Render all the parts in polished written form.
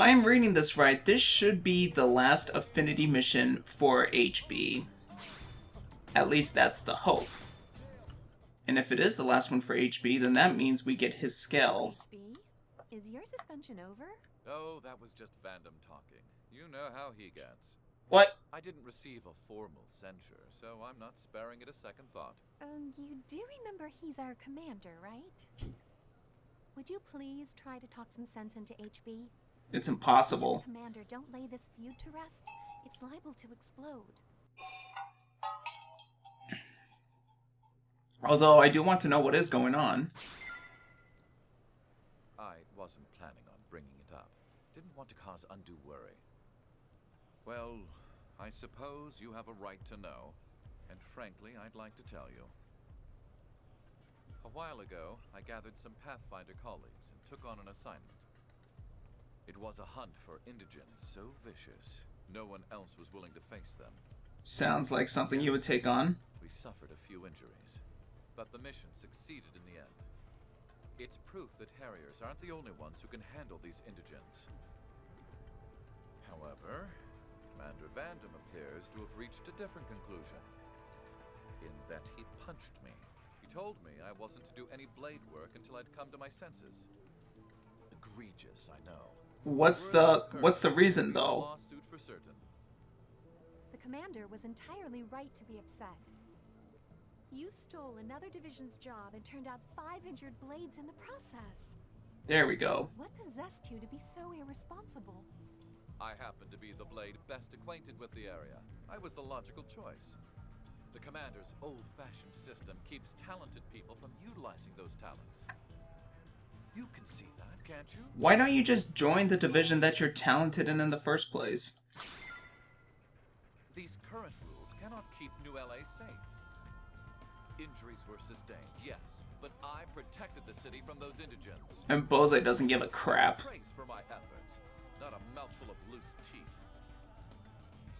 I'm reading this right, this should be the last affinity mission for HB. At least that's the hope. And if it is the last one for HB, then that means we get his scale. HB, is your suspension over? Oh, that was just Vandom talking. You know how he gets. What? I didn't receive a formal censure, so I'm not sparing it a second thought. You do remember he's our commander, right? Would you please try to talk some sense into HB? It's impossible. If the commander don't lay this feud to rest, it's liable to explode. Although I do want to know what is going on. I wasn't planning on bringing it up. Didn't want to cause undue worry. Well, I suppose you have a right to know, and frankly, I'd like to tell you. A while ago, I gathered some Pathfinder colleagues and took on an assignment. It was a hunt for indigents so vicious, no one else was willing to face them. Sounds like something you would take on. We suffered a few injuries, but the mission succeeded in the end. It's proof that Harriers aren't the only ones who can handle these indigents. However, Commander Vandom appears to have reached a different conclusion, in that he punched me. He told me I wasn't to do any blade work until I'd come to my senses. Egregious, I know. What's the reason though? Lawsuit for certain. The commander was entirely right to be upset. You stole another division's job and turned out 5 injured blades in the process. There we go. What possessed you to be so irresponsible? I happen to be the blade best acquainted with the area. I was the logical choice. The commander's old-fashioned system keeps talented people from utilizing those talents. You can see that, can't you? Why don't you just join the division that you're talented in the first place? These current rules cannot keep New LA safe. Injuries were sustained, yes, but I protected the city from those indigents. And Bose doesn't give a crap. Praise for my efforts, not a mouthful of loose teeth.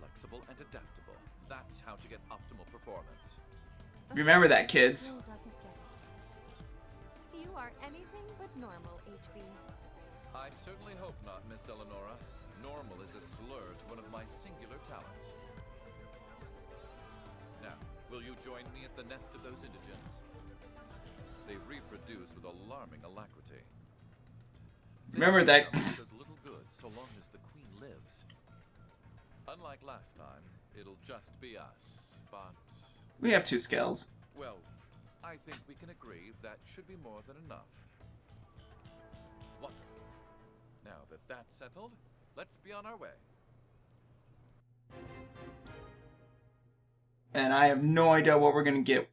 Flexible and adaptable. That's how to get optimal performance. Remember that, kids. Still doesn't get it. You are anything but normal, HB. I certainly hope not, Miss Eleonora. Normal is a slur to one of my singular talents. Now, will you join me at the nest of those indigents? They reproduce with alarming alacrity. Remember that. Does little good so long as the queen lives. Unlike last time, it'll just be us, but... We have 2 scales. Well, I think we can agree that should be more than enough. Wonderful. Now that that's settled, let's be on our way. And I have no idea what we're gonna get.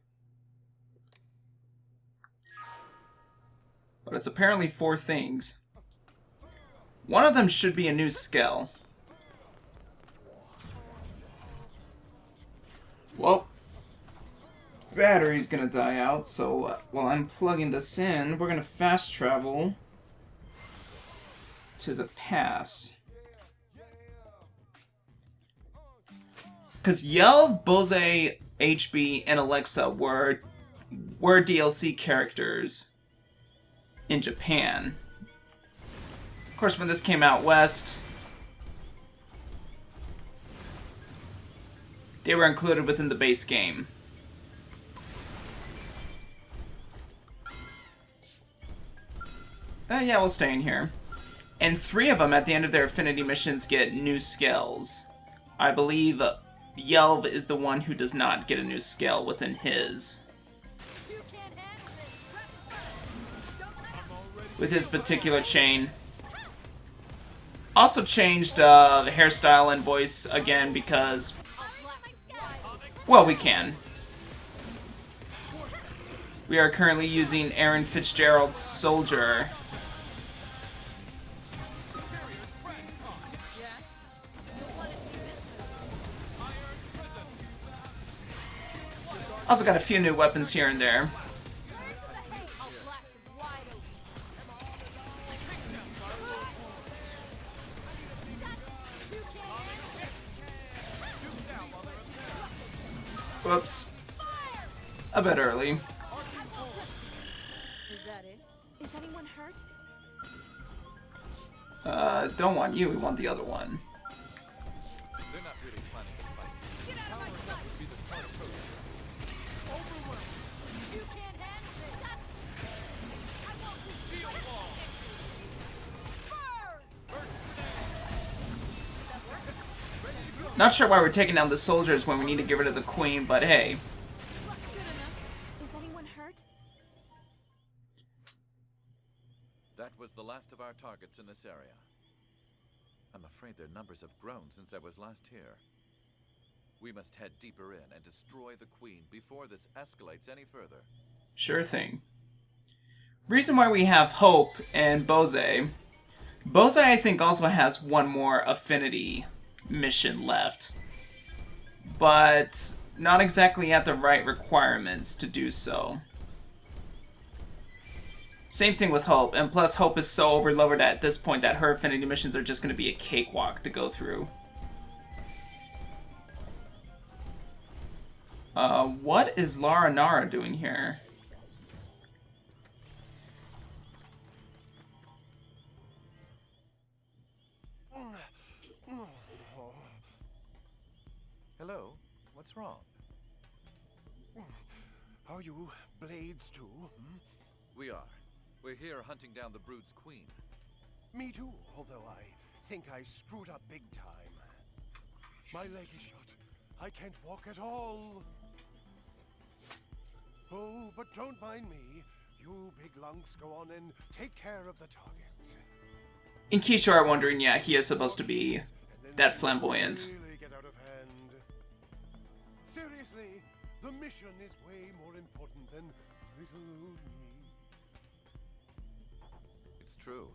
But it's apparently 4 things. One of them should be a new skill. Well, battery's gonna die out, so while I'm plugging this in, we're gonna fast travel to the pass. Because Yelv, Bose, HB, and Alexa were DLC characters in Japan. Of course, when this came out west, they were included within the base game. Yeah, we'll stay in here. And 3 of them at the end of their affinity missions get new skills. I believe Yelv is the one who does not get a new skill within his. With his particular chain. Also changed the hairstyle and voice again because, well, we can. We are currently using Aaron Fitzgerald's Soldier. Also got a few new weapons here and there. Whoops. A bit early. Is that it? Is anyone hurt? don't want you, we want the other one. They're not really planning to fight. Get out of my Powering up sight! would be the smart approach. Overwhelmed. You can't handle it. That's... I won't be... Shield wall! Burn! Not sure why we're taking down the soldiers when we need to get rid of the queen, but hey. Good enough. Is anyone hurt? That was the last of our targets in this area. I'm afraid their numbers have grown since I was last here. We must head deeper in and destroy the queen before this escalates any further. Sure thing. Reason why we have Hope and Bose. Bose, I think, also has one more affinity mission left. But not exactly at the right requirements to do so. Same thing with Hope, and plus Hope is so overloaded at this point that her affinity missions are just going to be a cakewalk to go through. What is Lara Nara doing here? Hello? What's wrong? Are you Blades too? We are. We're here hunting down the Brood's queen. Me too, although I think I screwed up big time. My leg is shot. I can't walk at all. Oh, but don't mind me. You big lunks go on and take care of the targets. In case you are wondering, yeah, he is supposed to be that flamboyant. Really get out of hand. Seriously, the mission is way more important than little me. It's true.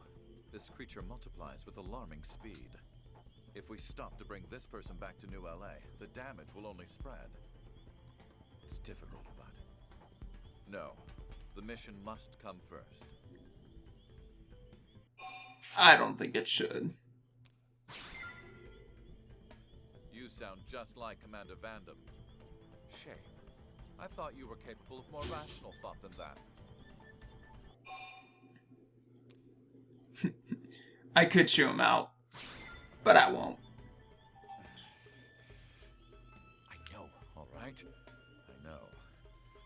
This creature multiplies with alarming speed. If we stop to bring this person back to New LA, the damage will only spread. It's difficult, but... No. The mission must come first. I don't think it should. You sound just like Commander Vandam. Shame. I thought you were capable of more rational thought than that. I could chew him out, but I won't. I know, all right? I know.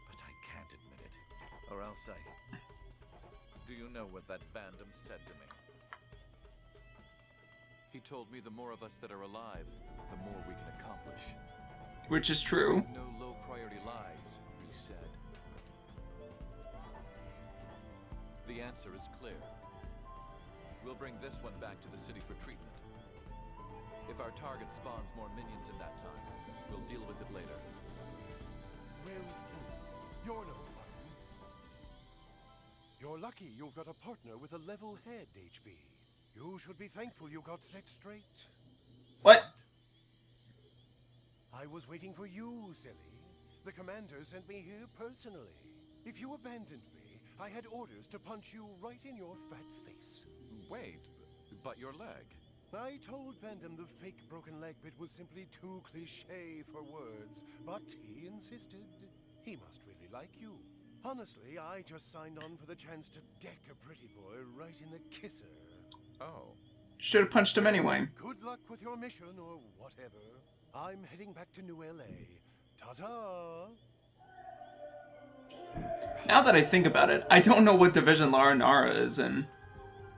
But I can't admit it. Or else I... Do you know what that Vandam said to me? He told me the more of us that are alive, the more we can accomplish. Which is true. No low-priority lives, he said. The answer is clear. We'll bring this one back to the city for treatment. If our target spawns more minions in that time, we'll deal with it later. Well, you're no fun. You're lucky you've got a partner with a level head, HB. You should be thankful you got set straight. What? I was waiting for you, silly. The commander sent me here personally. If you abandoned me, I had orders to punch you right in your fat face. Wait, but your leg? I told Vandam the fake broken leg bit was simply too cliché for words, but he insisted. He must really like you. Honestly, I just signed on for the chance to deck a pretty boy right in the kisser. Oh. Should have punched him anyway. Good luck with your mission or whatever. I'm heading back to New LA. Ta-ta! Now that I think about it, I don't know what division Lara Nara is in.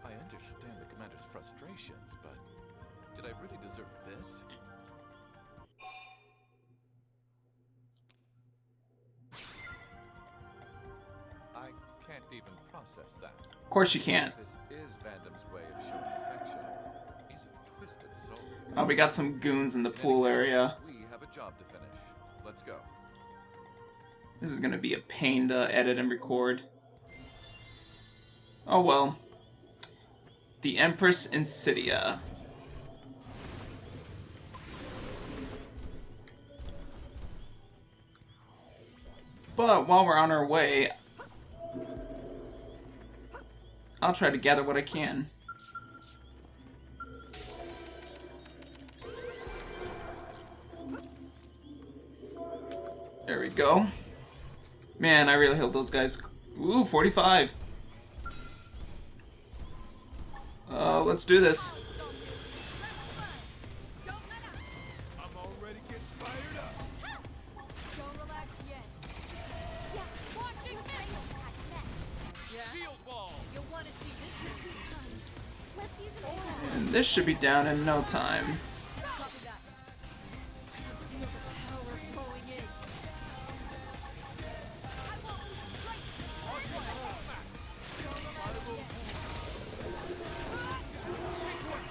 I understand the commander's frustrations, but did I really deserve this? I can't even process that. Of course you can't. This is Vandam's way of showing affection. He's a twisted soul. Oh, we got some goons in the pool area. We have a job to finish. Let's go. This is gonna be a pain to edit and record. Oh well. The Empress Insidia. But while we're on our way, I'll try to gather what I can. There we go. Man, I really hope those guys... Ooh, 45. Let's do this. This should be down in no time.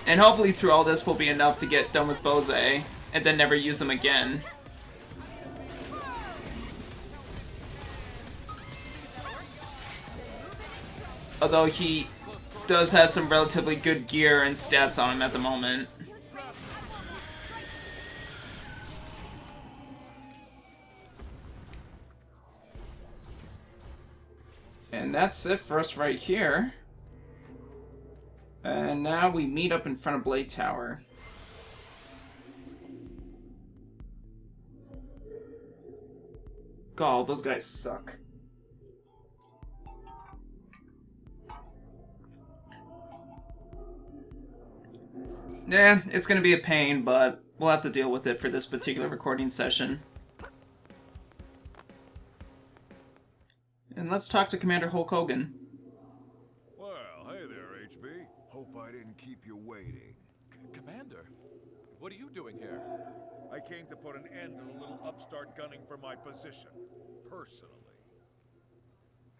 And hopefully through all this will be enough to get done with Bose, and then never use them again. Although he does have some relatively good gear and stats on him at the moment. And that's it for us right here. And now we meet up in front of Blade Tower. God, those guys suck. Yeah, it's gonna be a pain, but we'll have to deal with it for this particular recording session. And let's talk to Commander Hulk Hogan. Well, hey there, HB. Hope I didn't keep you waiting. Commander, what are you doing here? I came to put an end to the little upstart gunning for my position. Personally.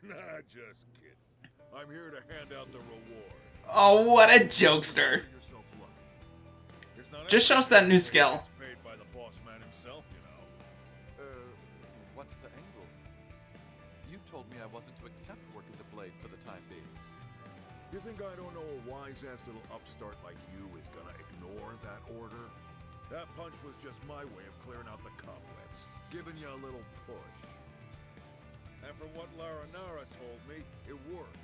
Nah, just kidding. I'm here to hand out the reward. Oh, what a jokester. Yourself lucky. It's not Just show us that new skill. It's paid by the boss man himself, you know. What's the angle? You told me I wasn't to accept work as a blade for the time being. You think I don't know a wise-ass little upstart like you is gonna ignore that order? That punch was just my way of clearing out the cobwebs, giving you a little push. And from what Lara Nara told me, it worked.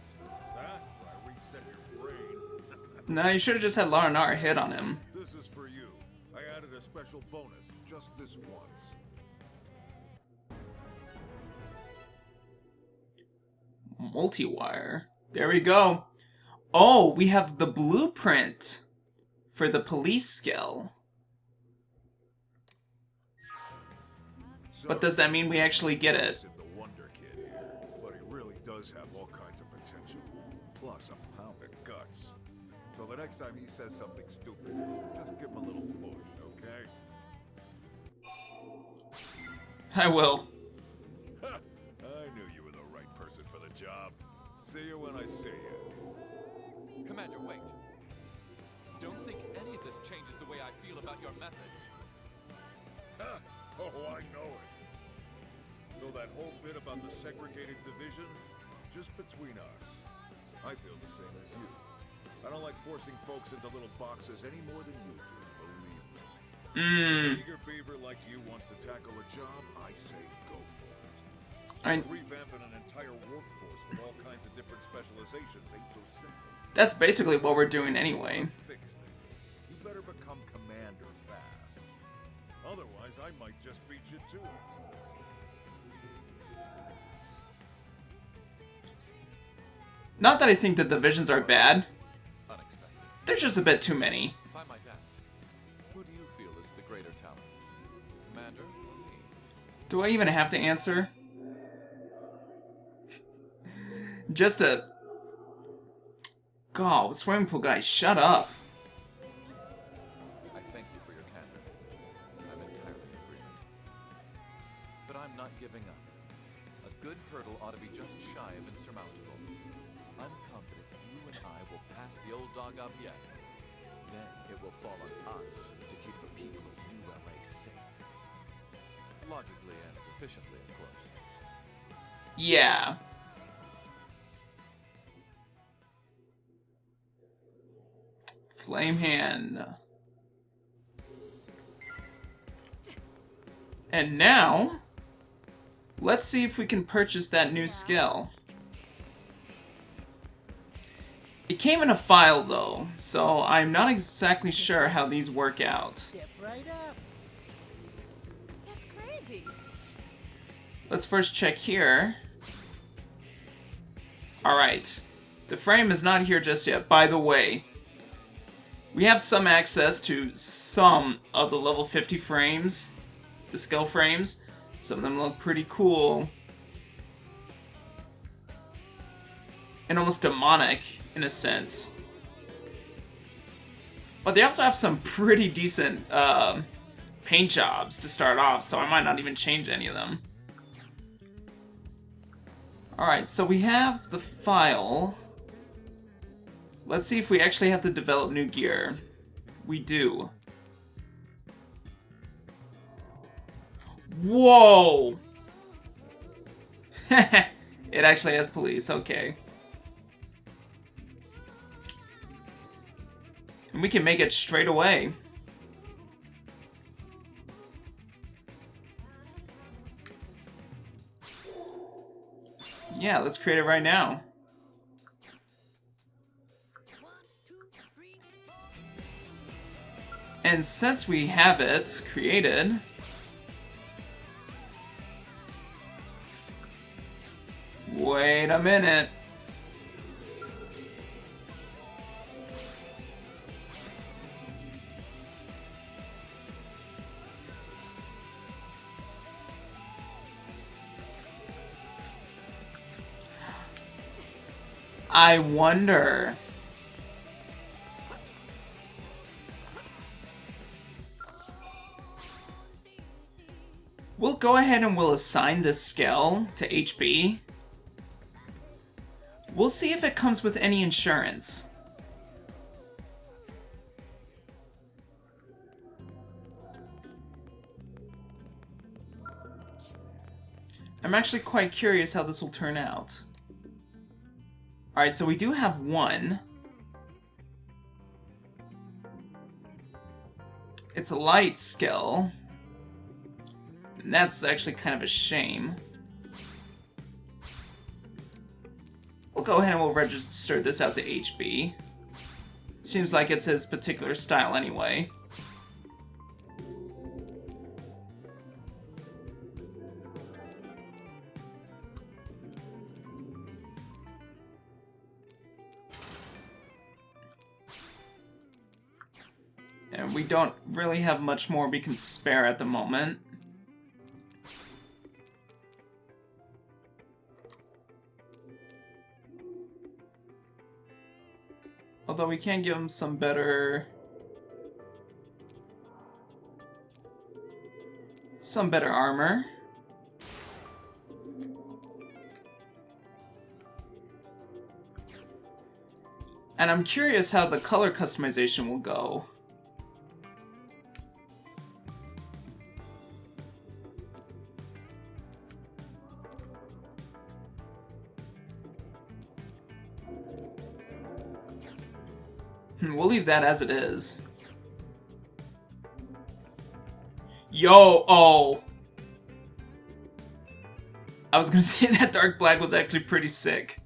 That, or I reset your brain. No, you should have just had Lara Nara hit on him. This is for you. I added a special bonus, just this once. Multi-wire. There we go. Oh, we have the blueprint for the police skill. But does that mean we actually get it? The Wonder Kid here, but he really does have all kinds of potential. Plus a pound of guts. So the next time he says something stupid, just give him a little push, okay? I will. I knew you were the right person for the job. See you when I see you. Commander, wait. Don't think any of this changes the way I feel about your methods. Oh, I know it. Though that whole bit about the segregated divisions, just between us, I feel the same as you. I don't like forcing folks into little boxes any more than you do, believe me. If an eager beaver like you wants to tackle a job, I say go for it. Revamping an entire workforce with all kinds of different specializations ain't so simple. That's basically what we're doing anyway. Fix things. You better become commander fast. Otherwise, I might just beat you to it. Not that I think the divisions are bad. Unexpected. There's just a bit too many. If I might ask, who do you feel is the greater talent? Commander or me? Do I even have to answer? Just a... God, swimming pool guy, shut up. I thank you for your candor. I'm entirely in agreement. But I'm not giving up. A good hurdle ought to be just shy of insurmountable. I'm confident you and I will pass the old dog up yet. Then it will fall on us to keep the people of New LA safe. Logically and efficiently, of course. Yeah. Flame hand. And now, let's see if we can purchase that new skill. It came in a file though, so I'm not exactly sure how these work out. Step right up. That's crazy. Let's first check here. Alright, the frame is not here just yet. By the way, we have some access to some of the level 50 frames, the skill frames. Some of them look pretty cool. And almost demonic, in a sense. But they also have some pretty decent paint jobs to start off, so I might not even change any of them. Alright, so we have the file. Let's see if we actually have to develop new gear. We do. Whoa! It actually has police, okay. And we can make it straight away. Yeah, let's create it right now. And since we have it created, wait a minute. I wonder. We'll go ahead and we'll assign this skill to HB. We'll see if it comes with any insurance. I'm actually quite curious how this will turn out. Alright, so we do have one. It's a light skill. And that's actually kind of a shame. We'll go ahead and we'll register this out to HB. Seems like it's his particular style anyway. And we don't really have much more we can spare at the moment. Although we can give him some better armor. And I'm curious how the color customization will go. We'll leave that as it is. Yo, oh. I was gonna say that dark black was actually pretty sick.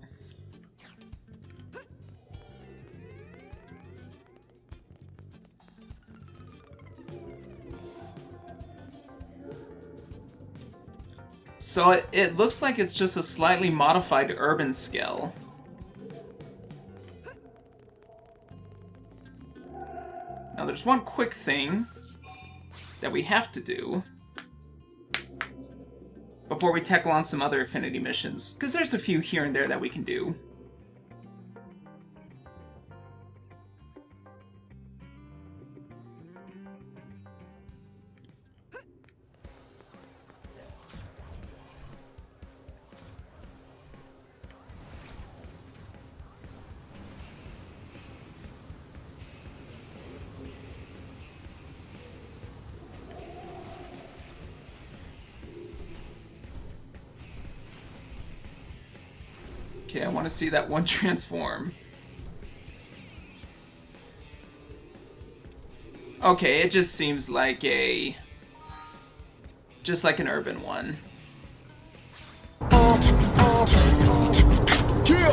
So it looks like it's just a slightly modified urban skill. Now there's one quick thing that we have to do before we tackle on some other affinity missions, because there's a few here and there that we can do. Okay, I want to see that one transform. Okay, it just seems like just like an urban one. Yeah.